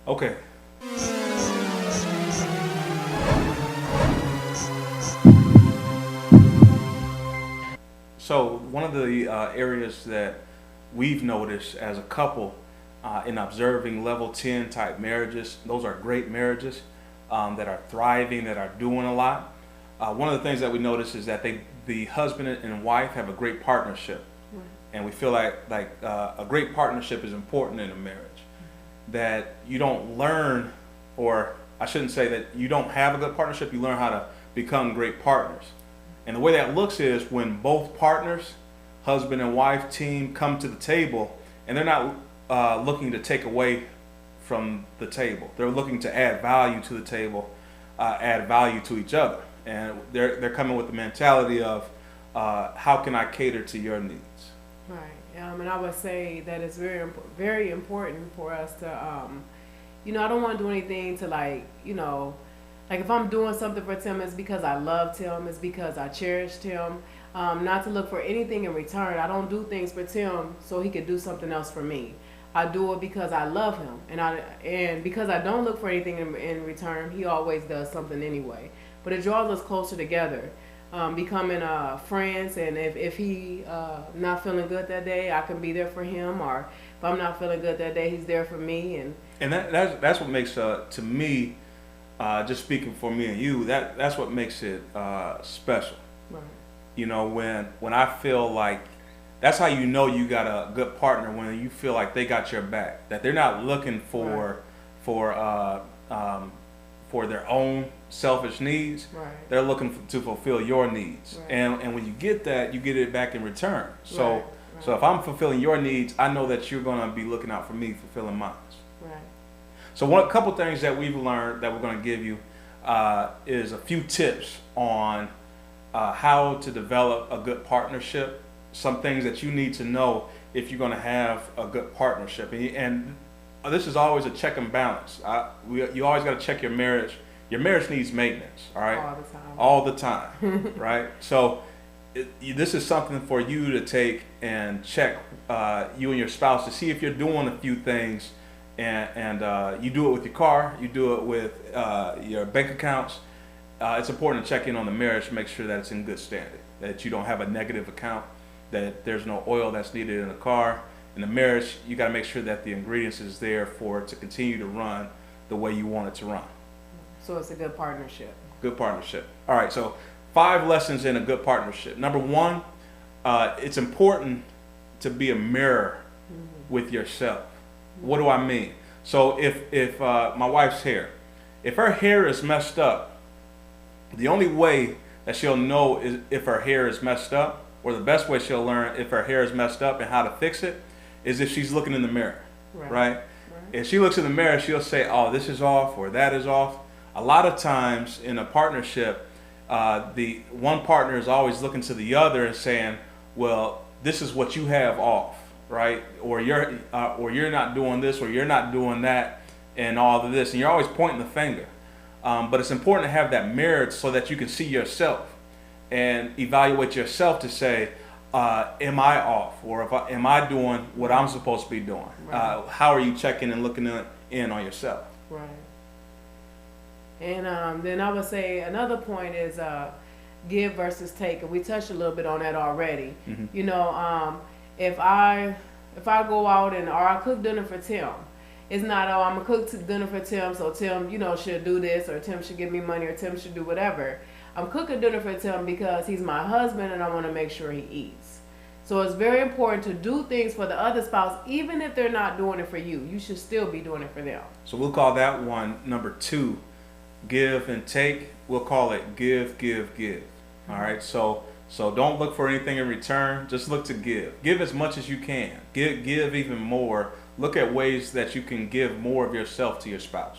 Okay. So one of the areas that we've noticed as a couple in observing level 10 type marriages, those are great marriages that are thriving, that are doing a lot. One of the things that we notice is that the husband and wife have a great partnership, and we feel like a great partnership is important in a marriage. That you don't learn, or I shouldn't say that you don't have a good partnership. You learn how to become great partners. And the way that looks is when both partners, husband and wife team, come to the table, and they're not looking to take away from the table. They're looking to add value to the table, add value to each other, and they're coming with the mentality of how can I cater to your needs. Right. And I would say that it's very important for us to, I don't want to do anything to like if I'm doing something for Tim, it's because I love Tim, it's because I cherish Tim. Not to look for anything in return. I don't do things for Tim so he could do something else for me. I do it because I love him, and because I don't look for anything in return, he always does something anyway. But it draws us closer together, becoming friends. And if he not feeling good that day, I can be there for him. Or if I'm not feeling good that day, he's there for me. And that's what makes to me, just speaking for me and you, that's what makes it special. Right. You know, when I feel like that's how you know you got a good partner, when you feel like they got your back, that they're not looking for their own selfish needs. Right. They're looking to fulfill your needs. Right. And when you get that, you get it back in return. So Right. so if I'm fulfilling your needs, I know that you're going to be looking out for me, fulfilling mine. Right. So a couple things that we've learned that we're going to give you is a few tips on how to develop a good partnership. Some things that you need to know if you're going to have a good partnership. And this is always a check and balance. You always got to check your marriage. Your marriage needs maintenance, all right? All the time. All the time, right? So this is something for you to take and check you and your spouse to see if you're doing a few things. And you do it with your car, you do it with your bank accounts. It's important to check in on the marriage, make sure that it's in good standing, that you don't have a negative account, that there's no oil that's needed in the car. In the marriage, you got to make sure that the ingredients is there for it to continue to run the way you want it to run. So it's a good partnership. Good partnership. All right, so 5 lessons in a good partnership. Number 1, it's important to be a mirror with yourself. What do I mean? So if my wife's hair, if her hair is messed up, the only way that she'll know is if her hair is messed up, or the best way she'll learn if her hair is messed up and how to fix it, is if she's looking in the mirror, right? If she looks in the mirror, she'll say, oh, this is off or that is off. A lot of times in a partnership, the one partner is always looking to the other and saying, well, this is what you have off, right? Or you're not doing this, or you're not doing that, and all of this, and you're always pointing the finger. But it's important to have that mirror so that you can see yourself and evaluate yourself to say, am I off, or am I doing what I'm supposed to be doing? Right. How are you checking and looking in on yourself? Right. And then I would say another point is give versus take, and we touched a little bit on that already. Mm-hmm. You know, if I go out or I cook dinner for Tim, it's not, oh, I'm gonna cook dinner for Tim, so Tim, should do this, or Tim should give me money, or Tim should do whatever. I'm cooking dinner for Tim because he's my husband and I want to make sure he eats. So it's very important to do things for the other spouse, even if they're not doing it for you. You should still be doing it for them. So we'll call that one number 2, give and take. We'll call it give, give, give. All right. So don't look for anything in return. Just look to give. Give as much as you can. Give even more. Look at ways that you can give more of yourself to your spouse.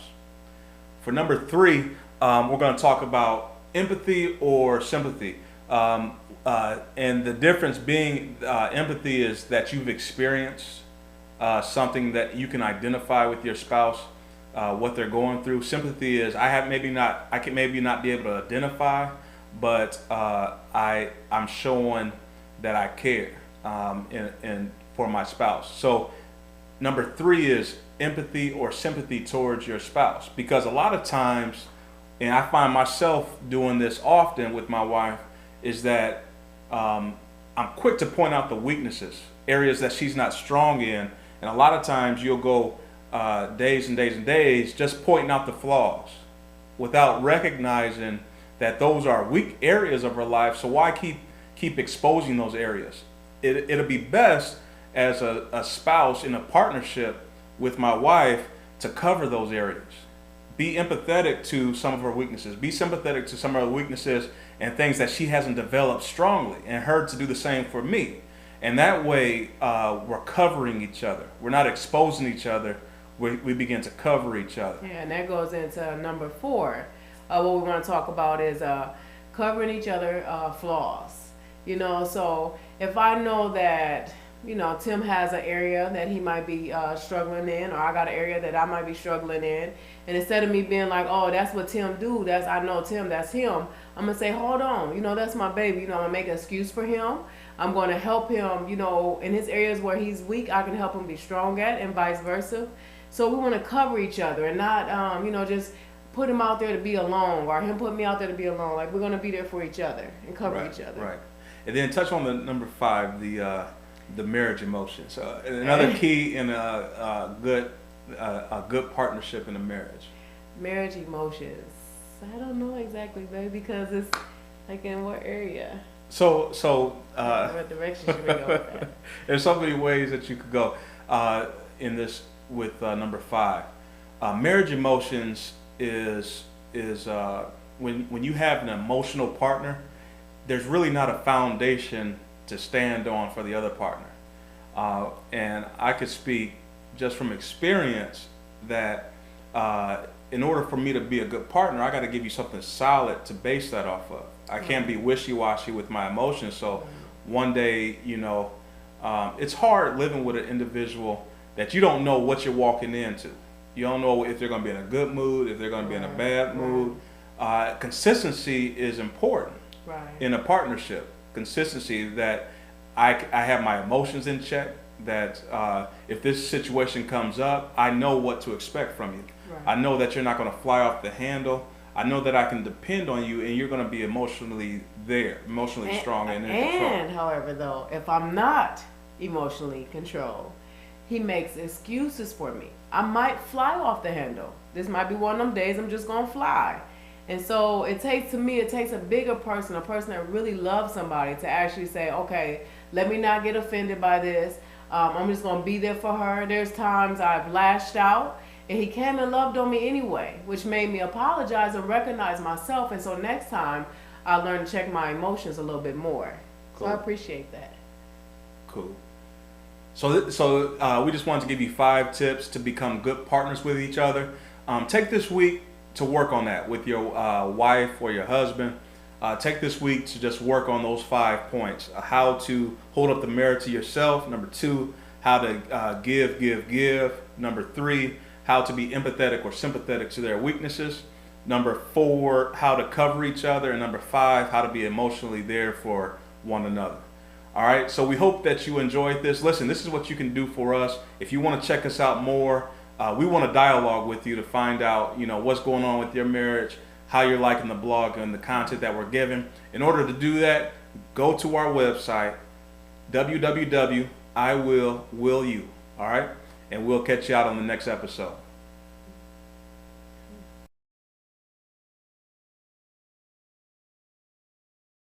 For number 3, we're going to talk about empathy or sympathy. And the difference being empathy is that you've experienced something that you can identify with your spouse, what they're going through. Sympathy is I can maybe not be able to identify, but I'm showing that I care and for my spouse. So Number three is empathy or sympathy towards your spouse. Because a lot of times, and I find myself doing this often with my wife, is that I'm quick to point out the weaknesses, areas that she's not strong in. And a lot of times you'll go days and days and days just pointing out the flaws without recognizing that those are weak areas of her life. So why keep exposing those areas? It'll be best as a spouse in a partnership with my wife to cover those areas. Be empathetic to some of her weaknesses. Be sympathetic to some of her weaknesses and things that she hasn't developed strongly, and her to do the same for me. And that way, we're covering each other. We're not exposing each other. We begin to cover each other. Yeah, and that goes into number 4. What we want to talk about is covering each other flaws. You know, so if I know that, you know, Tim has an area that he might be struggling in, or I got an area that I might be struggling in, and instead of me being like, oh, that's what Tim do, I know Tim, that's him, I'm going to say, hold on, you know, that's my baby, you know, I'm going to make an excuse for him. I'm going to help him, you know, in his areas where he's weak, I can help him be strong at, and vice versa. So we want to cover each other and not, you know, just put him out there to be alone, or him put me out there to be alone. Like, we're going to be there for each other and cover each other. Right. And then touch on the number 5, the marriage emotions. Another key in a good partnership in a marriage. Marriage emotions. I don't know exactly, babe, because it's like in what area? So what direction should we go with that? There's so many ways that you could go in this with number 5. Marriage emotions is when you have an emotional partner, there's really not a foundation to stand on for the other partner. And I could speak just from experience that in order for me to be a good partner, I got to give you something solid to base that off of. I can't be wishy-washy with my emotions. So one day, you know, it's hard living with an individual that you don't know what you're walking into. You don't know if they're going to be in a good mood, if they're going to be in a bad mood. Consistency is important in a partnership. Consistency that I have my emotions in check, that if this situation comes up, I know what to expect from you. I know that you're not going to fly off the handle. I know that I can depend on you, and you're going to be emotionally there, emotionally strong and in control. And, however, though, if I'm not emotionally controlled, he makes excuses for me. I might fly off the handle. This might be one of them days I'm just going to fly. And so it takes a bigger person, a person that really loves somebody, to actually say, okay, let me not get offended by this. I'm just going to be there for her. There's times I've lashed out, and he came and loved on me anyway, which made me apologize and recognize myself. And so next time, I learned to check my emotions a little bit more. Cool. So I appreciate that. Cool. So we just wanted to give you 5 tips to become good partners with each other. Take this week to work on that with your wife or your husband. Take this week to just work on those 5 points. How to hold up the mirror to yourself. Number 2, how to give. Number 3, how to be empathetic or sympathetic to their weaknesses. Number 4, how to cover each other. And number 5, how to be emotionally there for one another. All right, so we hope that you enjoyed this. Listen, this is what you can do for us. If you want to check us out more, we want to dialogue with you to find out, you know, what's going on with your marriage, how you're liking the blog and the content that we're giving. In order to do that, go to our website, IWillWillU. All right, and we'll catch you out on the next episode.